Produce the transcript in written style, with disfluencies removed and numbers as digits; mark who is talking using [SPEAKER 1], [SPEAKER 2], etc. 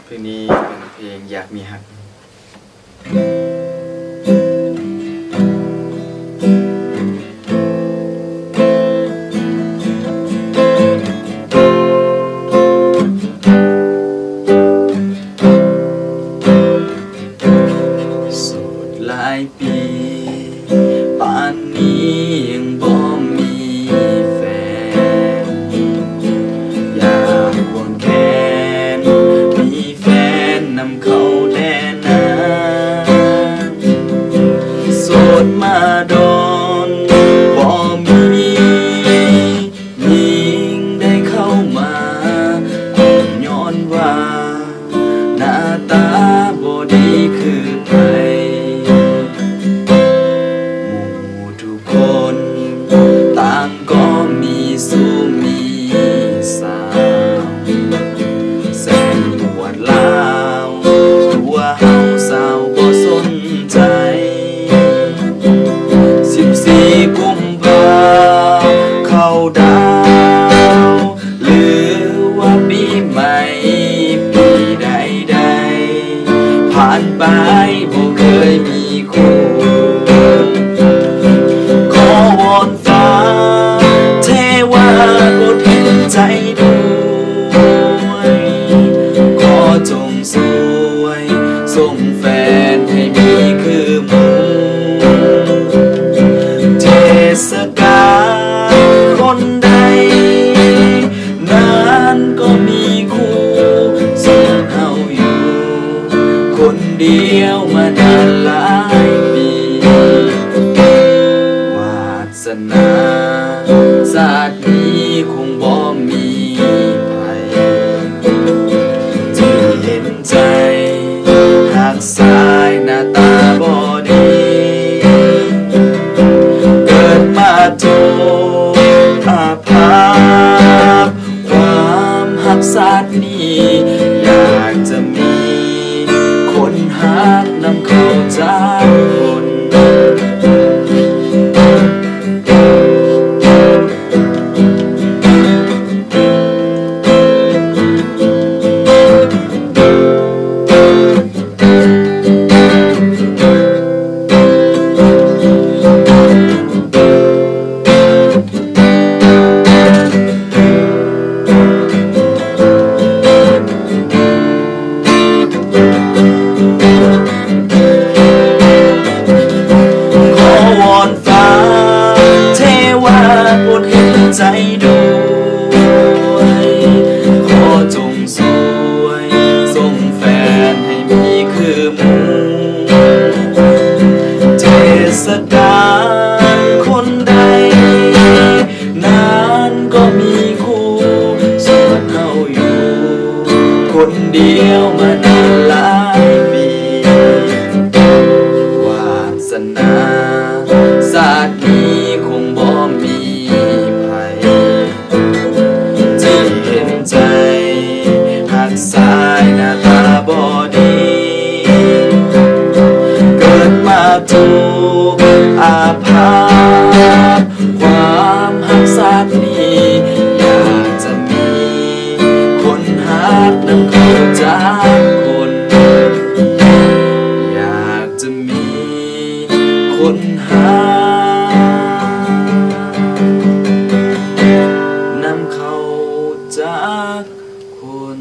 [SPEAKER 1] เพลงนี้เป็นเพลงอยากมีฮักโสดหลายปีป่านนี้ยังบ่มีแฟนอยากควงแขนมีแฟนนำเขาแน่นาโสดมาโดนบ่มียิ่งได้เข้ามาย้อนว่าหน้าตาบ่ดีคือไผทุกคนต่างก็มีสู้มีสาวแสนปวดร้าวตัวเฮาสาวบ่สนใจ14 กุมภาเข้าดาวหรือว่าปีใหม่ปีใดๆผ่านไปบ่เคยมีคู่วอนฟ้าเทวาโปรดเห็นใจด้วยขอจงสวยส่งแฟนให้มีคือหมู่เทศกาลคนใดนั้นก็มีคู่ส่วนเฮาอยู่คนเดียวมานานหลายปีศาสนาศาสตร์นี้คงบ่มีไผที่เห็นใจหักสายหน้าตาบ่ดีเกิดมาถูกอาภัพความหักศาสตร์นี้อยากจะมีคนหักนำเข้าจากคนใจด้วยขอจงสวยส่งแฟนให้มีคือหมู่เทศกาลคนใดนั้นก็มีคู่ส่วนเฮาอยู่คนเดียวมานานหลายปีวาสนาศาสตร์นี้คงบ่มีสายหน้าตาบ่ดีเกิดมาถูกอาภัพความหักศาสตร์นี้อยากจะมีคนหักนำเข้าจากคนอยากจะมีคนหักนำเข้าจากคน